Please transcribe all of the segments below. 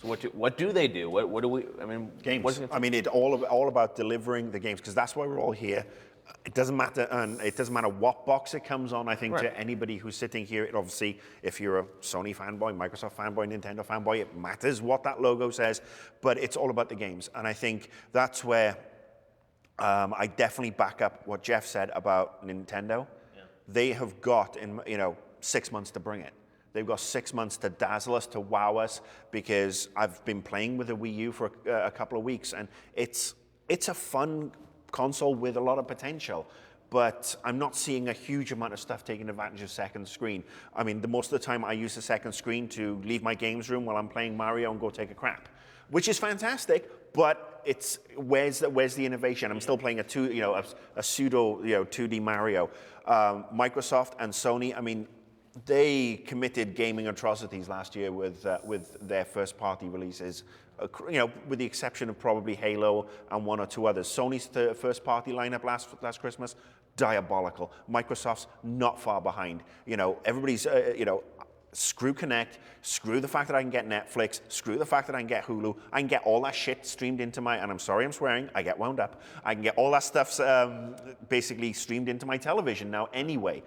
So what do they do? What do we? I mean, Games. I mean, it's all about delivering the games, because that's why we're all here. It doesn't matter, and it doesn't matter what box it comes on. I think to anybody who's sitting here, it obviously, if you're a Sony fanboy, Microsoft fanboy, Nintendo fanboy, it matters what that logo says. But it's all about the games, and I think that's where I definitely back up what Jeff said about Nintendo. Yeah. They have got 6 months to bring it. They've got 6 months to dazzle us, to wow us, because I've been playing with the Wii U for a couple of weeks, and it's a fun console with a lot of potential, but I'm not seeing a huge amount of stuff taking advantage of second screen. I mean, most of the time I use the second screen to leave my games room while I'm playing Mario and go take a crap, which is fantastic, but it's where's the innovation? I'm still playing a pseudo 2D Mario. Microsoft and Sony, I mean, they committed gaming atrocities last year with their first-party releases, with the exception of probably Halo and one or two others. Sony's first-party lineup last Christmas, diabolical. Microsoft's not far behind. Everybody's screw Connect, screw the fact that I can get Netflix, screw the fact that I can get Hulu, I can get all that shit streamed into my, and I'm sorry I'm swearing, I get wound up, I can get all that stuff basically streamed into my television now anyway.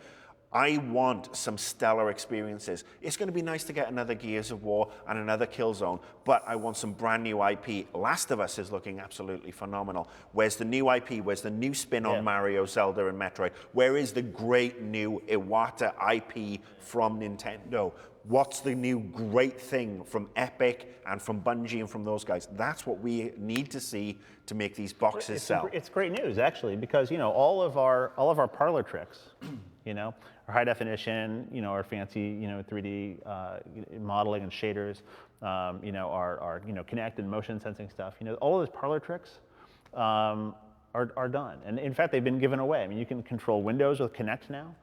I want some stellar experiences. It's going to be nice to get another Gears of War and another Killzone, but I want some brand new IP. Last of Us is looking absolutely phenomenal. Where's the new IP? Where's the new spin on Mario, Zelda, and Metroid? Where is the great new Iwata IP from Nintendo? What's the new great thing from Epic and from Bungie and from those guys? That's what we need to see to make these boxes sell. It's great news, actually, because all of our parlor tricks, our high definition, our fancy, 3D modeling and shaders, our Kinect and motion sensing stuff, all of those parlor tricks are done. And in fact, they've been given away. I mean, you can control Windows with Kinect now.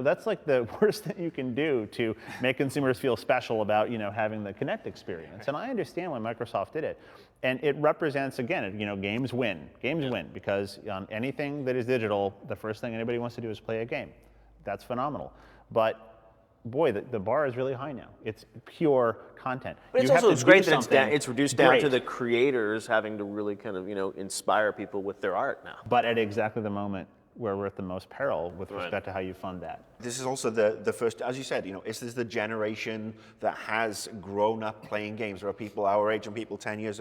That's like the worst thing you can do to make consumers feel special about, having the Kinect experience. And I understand why Microsoft did it. And it represents, again, games win. Games win, because on anything that is digital, the first thing anybody wants to do is play a game. That's phenomenal. But boy, the bar is really high now. It's pure content. But it's great that it's reduced down to the creators having to really kind of, inspire people with their art now. But at exactly the moment where we're at the most peril with respect to how you fund that. This is also the first, as you said, is this the generation that has grown up playing games? There are people our age and people 10 years,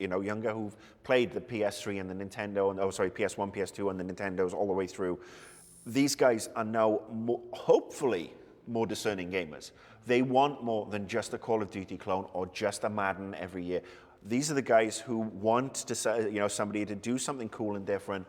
younger who've played the PS3 and the Nintendo, and PS1, PS2, and the Nintendos all the way through. These guys are now hopefully more discerning gamers. They want more than just a Call of Duty clone or just a Madden every year. These are the guys who want to, somebody to do something cool and different,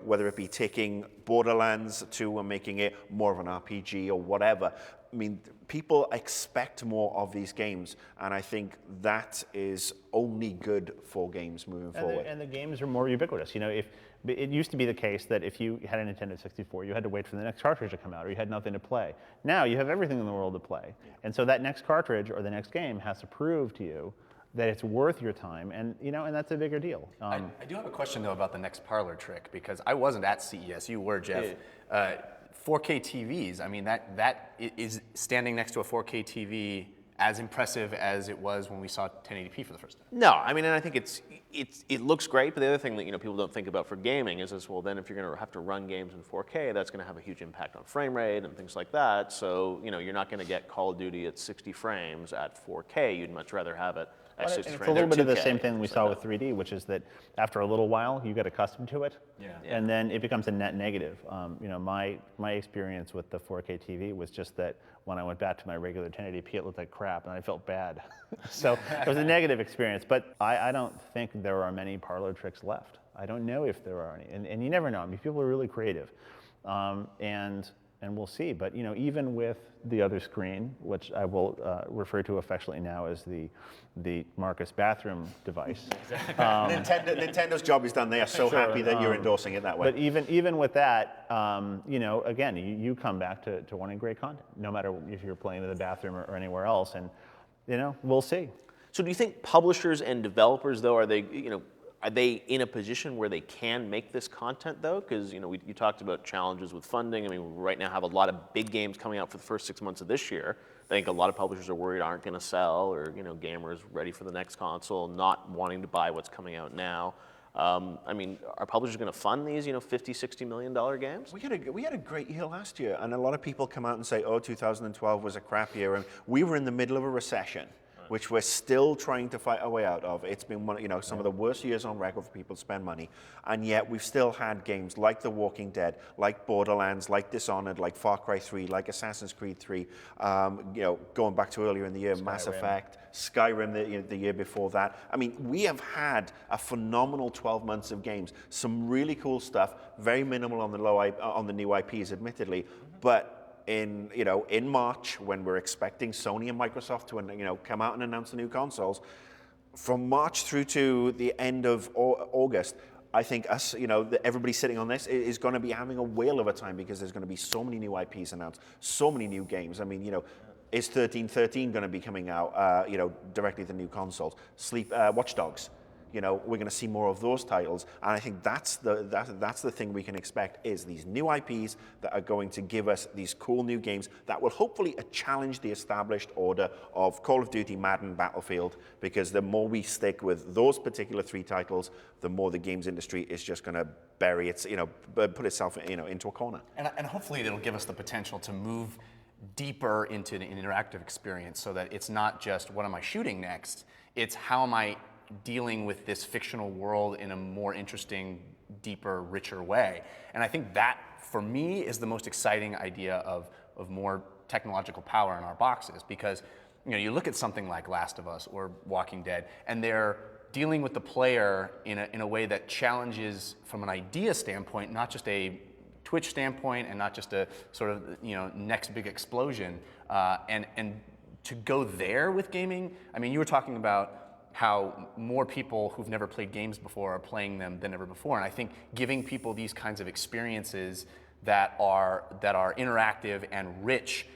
whether it be taking Borderlands 2 and making it more of an RPG or whatever. I mean, people expect more of these games, and I think that is only good for games moving forward. And the games are more ubiquitous. If it used to be the case that if you had a Nintendo 64, you had to wait for the next cartridge to come out, or you had nothing to play. Now you have everything in the world to play, and so that next cartridge or the next game has to prove to you that it's worth your time, and and that's a bigger deal. I do have a question though about the next parlor trick, because I wasn't at CES. You were, Jeff. 4K TVs. I mean, that is standing next to a 4K TV as impressive as it was when we saw 1080p for the first time. No, I mean, and I think it looks great, but the other thing that people don't think about for gaming is well, then if you're going to have to run games in 4K, that's going to have a huge impact on frame rate and things like that. So you're not going to get Call of Duty at 60 frames at 4K. You'd much rather have it at 60 frames. It's a little bit of the same thing we saw with 3D, which is that after a little while, you get accustomed to it, and then it becomes a net negative. My experience with the 4K TV was just that when I went back to my regular 1080p, it looked like crap, and I felt bad. So it was a negative experience, but I don't think there are many parlor tricks left. I don't know if there are any, and you never know. I mean, people are really creative, and we'll see. But even with the other screen, which I will refer to affectionately now as the Marcus bathroom device. Nintendo's job is done. They are so happy that you're endorsing it that way. But even with that, again, you come back to wanting great content, no matter if you're playing in the bathroom or anywhere else, and we'll see. So do you think publishers and developers, though, are they in a position where they can make this content, though? Because you talked about challenges with funding. I mean, we right now have a lot of big games coming out for the first 6 months of this year. I think a lot of publishers are worried aren't going to sell, or gamers ready for the next console, not wanting to buy what's coming out now. I mean, are publishers going to fund these, $50, $60 million games? We had a great year last year, and a lot of people come out and say, oh, 2012 was a crap year, and we were in the middle of a recession, which we're still trying to fight our way out of. It's been some of the worst years on record for people to spend money, and yet we've still had games like The Walking Dead, like Borderlands, like Dishonored, like Far Cry 3, like Assassin's Creed 3, going back to earlier in the year, Mass Effect, Skyrim the year before that. I mean, we have had a phenomenal 12 months of games, some really cool stuff, very minimal on the new IPs, admittedly, but in March, when we're expecting Sony and Microsoft to come out and announce the new consoles, from March through to the end of August, I think us, everybody sitting on this is going to be having a whale of a time, because there's going to be so many new IPs announced, so many new games. I mean, is 1313 going to be coming out, directly to the new consoles? Watch Dogs. We're going to see more of those titles, and I think that's the thing we can expect, is these new IPs that are going to give us these cool new games that will hopefully challenge the established order of Call of Duty, Madden, Battlefield, because the more we stick with those particular 3 titles, the more the games industry is just going to bury its, put itself, into a corner. And hopefully it'll give us the potential to move deeper into an interactive experience, so that it's not just what am I shooting next, it's how am I dealing with this fictional world in a more interesting, deeper, richer way. And I think that, for me, is the most exciting idea of more technological power in our boxes, because you look at something like Last of Us or Walking Dead, and they're dealing with the player in a way that challenges from an idea standpoint, not just a Twitch standpoint, and not just a sort of next big explosion. And to go there with gaming, I mean, you were talking about how more people who've never played games before are playing them than ever before. And I think giving people these kinds of experiences that are interactive and rich,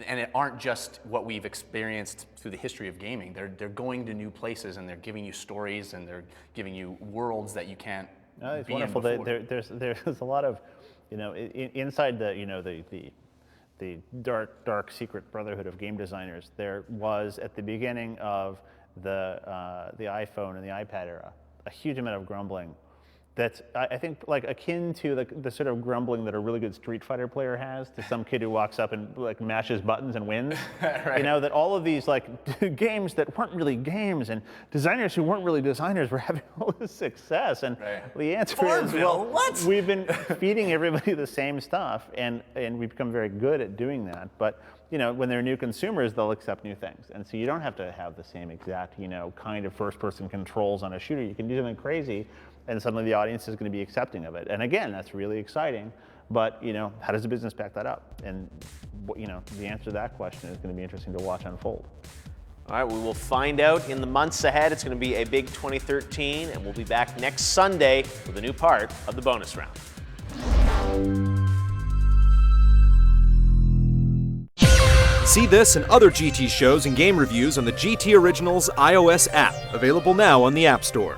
and it aren't just what we've experienced through the history of gaming. They're going to new places, and they're giving you stories, and they're giving you worlds that you can't it's be wonderful. in before. There's a lot of, inside the dark secret brotherhood of game designers, there was, at the beginning of the iPhone and the iPad era, a huge amount of grumbling that's, I think, like akin to the sort of grumbling that a really good Street Fighter player has to some kid who walks up and mashes buttons and wins. Right. That all of these games that weren't really games, and designers who weren't really designers were having all this success. And the answer is, well, what? We've been feeding everybody the same stuff, and we've become very good at doing that. But when they're new consumers, they'll accept new things. And so you don't have to have the same exact, kind of first-person controls on a shooter. You can do something crazy, and suddenly the audience is going to be accepting of it. And again, that's really exciting. But how does the business back that up? And the answer to that question is going to be interesting to watch unfold. All right, we will find out in the months ahead. It's going to be a big 2013, and we'll be back next Sunday with a new part of the bonus round. See this and other GT shows and game reviews on the GT Originals iOS app, available now on the App Store.